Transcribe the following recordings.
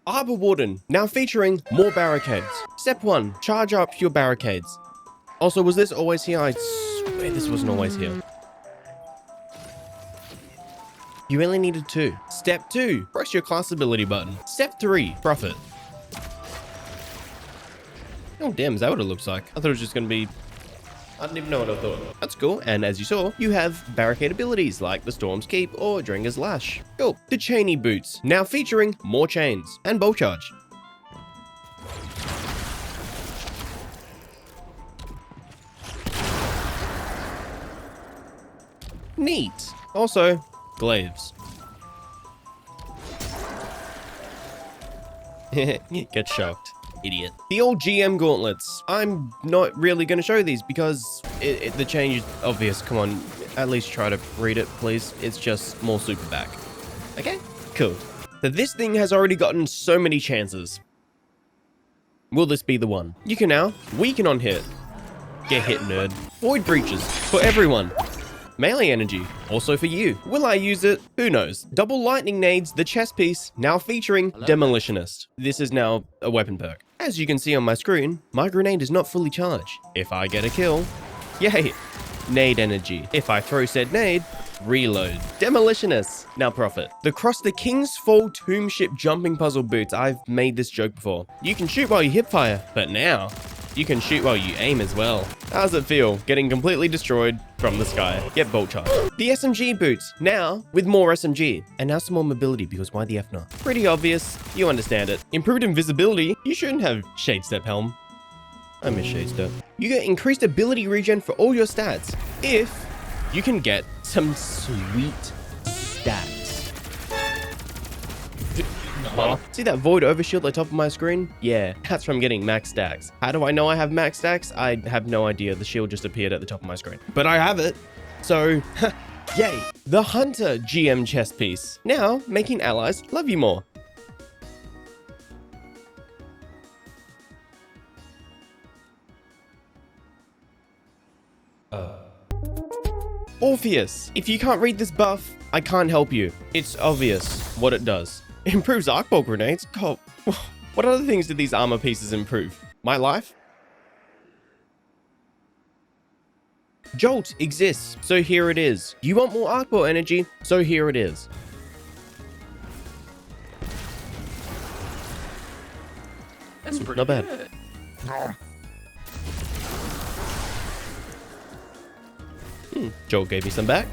Arbor Warden, now featuring more barricades. Step 1, charge up your barricades. Also, was this always here? I swear this wasn't always here. You only needed 2. Step 2, press your class ability button. Step 3, profit. Oh damn, is that what it looks like? I thought it was just gonna be... I didn't even know what I thought. That's cool, and as you saw, you have barricade abilities like the Storm's Keep or Drenger's Lash. Cool. The Chainy Boots, now featuring more chains and bolt charge. Neat. Also, glaives. Get shocked. Idiot. The old GM gauntlets. I'm not really going to show these because the change is obvious. Come on, at least try to read it, please. It's just more super back. Okay, cool. So this thing has already gotten so many chances. Will this be the one? You can now weaken on hit. Get hit, nerd. Void breaches for everyone. Melee energy, also for you. Will I use it? Who knows? Double lightning nades, the chest piece, now featuring Demolitionist. This is now a weapon perk. As you can see on my screen, my grenade is not fully charged. If I get a kill, yay, nade energy. If I throw said nade, reload. Demolitionist, now profit. The Cross the King's Fall Tomb Ship jumping puzzle boots. I've made this joke before. You can shoot while you hip fire, but now you can shoot while you aim as well. How does it feel, getting completely destroyed from the sky? Get bolt charge. The SMG boots, now with more SMG. And now some more mobility, because why the F not? Pretty obvious, you understand it. Improved invisibility, you shouldn't have Shade Step Helm. I miss Shade Step. You get increased ability regen for all your stats, if you can get some sweet stats. See that void overshield at the top of my screen? Yeah, that's from getting max stacks. How do I know I have max stacks? I have no idea. The shield just appeared at the top of my screen. But I have it. So, yay. The Hunter GM chest piece. Now, making allies love you more. Orpheus. If you can't read this buff, I can't help you. It's obvious what it does. Improves arc bolt grenades? God, what other things did these armor pieces improve? My life? Jolt exists, so here it is. You want more arc bolt energy, so here it is. That's pretty not bad. good. Jolt gave me some back.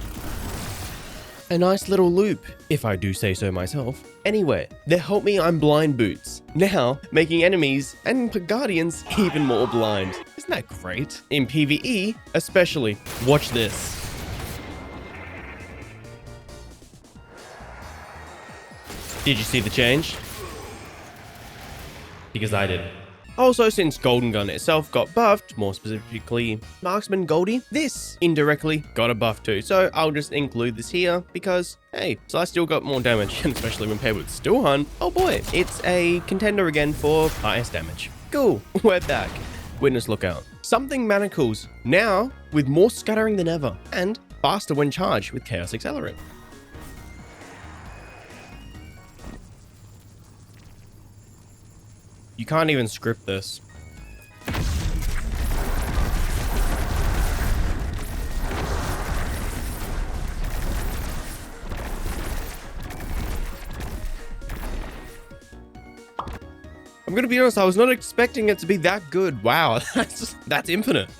A nice little loop, if I do say so myself. Anyway, the Help Me I'm Blind boots. Now, making enemies and guardians even more blind. Isn't that great? In PvE, especially. Watch this. Did you see the change? Because I did. Also, since Golden Gun itself got buffed, more specifically Marksman Goldie, this indirectly got a buff too. So I'll just include this here because, hey, so I still got more damage, and especially when paired with Still Hunt. Oh boy, it's a contender again for highest damage. Cool, we're back. Witness Lookout. Something Manacles, now with more scattering than ever, and faster when charged with Chaos Accelerate. You can't even script this. I'm gonna be honest, I was not expecting it to be that good. Wow, that's infinite.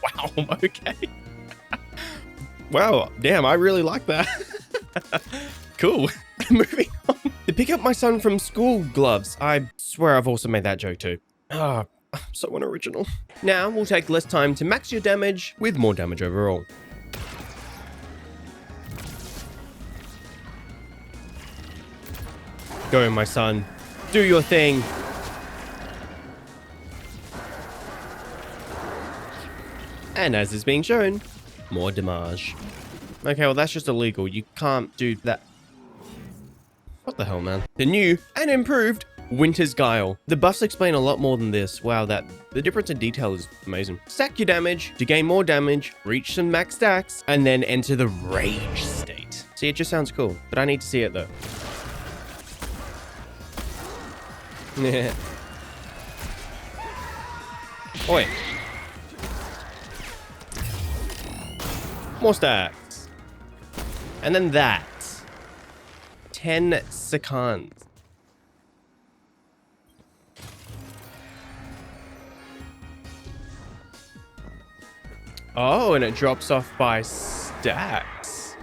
Wow, okay. Wow, damn, I really like that. Cool. Moving on. To pick up my son from school gloves. I swear I've also made that joke too. Ah, so unoriginal. Now we'll take less time to max your damage with more damage overall. Go, my son. Do your thing. And as is being shown, more damage. Okay, well that's just illegal. You can't do that. What the hell, man? The new and improved Winter's Guile. The buffs explain a lot more than this. Wow, the difference in detail is amazing. Stack your damage to gain more damage, reach some max stacks, and then enter the rage state. See, it just sounds cool, but I need to see it though. Yeah. Oi. More stacks. And then that. 10 seconds. Oh, and it drops off by stacks.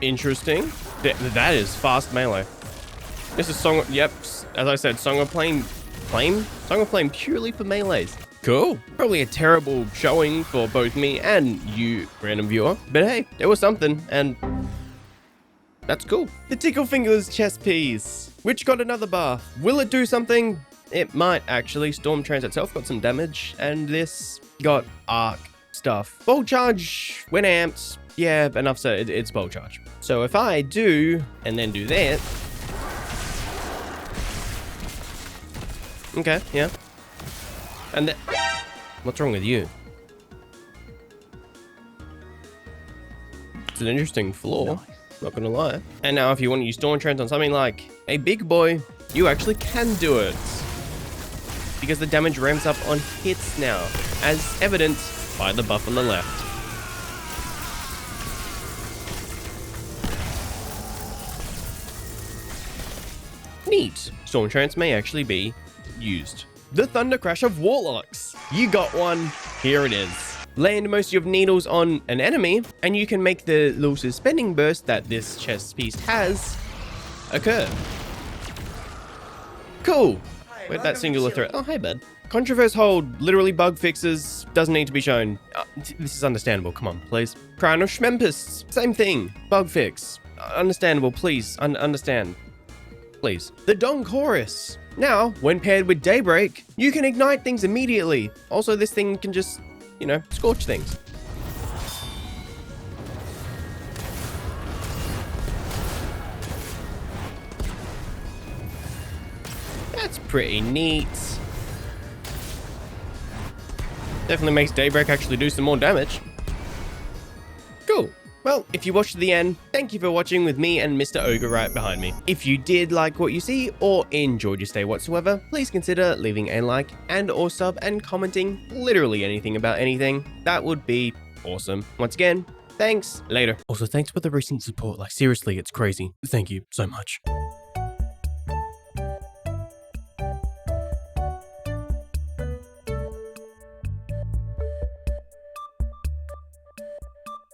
Interesting. That is fast melee. This is Song of, yep, as I said, Song of Flame purely for melees. Cool. Probably a terrible showing for both me and you, random viewer. But hey, there was something, and that's cool. The Tickle Fingers chest piece, which got another buff. Will it do something? It might actually. Stormtrance itself got some damage, and this got arc stuff. Bolt charge, when amped, yeah, enough said, it's bolt charge. So if I do, and then do that. Okay, yeah. And then, what's wrong with you? It's an interesting flaw. Nice. Not gonna lie. And now if you want to use Stormtrance on something like a big boy, you actually can do it. Because the damage ramps up on hits now, as evidenced by the buff on the left. Neat. Stormtrance may actually be used. The Thunder Crash of Warlocks. You got one. Here it is. Land most of your needles on an enemy, and you can make the little suspending burst that this chest piece has occur. Cool. Where'd that singular threat? Oh, hey, bud. Controverse hold, literally bug fixes, doesn't need to be shown. This is understandable, come on, please. Crown of Schmempists, same thing, bug fix. Understandable, please, understand. Please. The Dawn Chorus. Now, when paired with Daybreak, you can ignite things immediately. Also, this thing can just, you know, scorch things. That's pretty neat. Definitely makes Daybreak actually do some more damage. Cool. Well, if you watched to the end, thank you for watching with me and Mr. Ogre right behind me. If you did like what you see or enjoyed your stay whatsoever, please consider leaving a like and or sub and commenting literally anything about anything. That would be awesome. Once again, thanks. Later. Also, thanks for the recent support. Like, seriously, it's crazy. Thank you so much.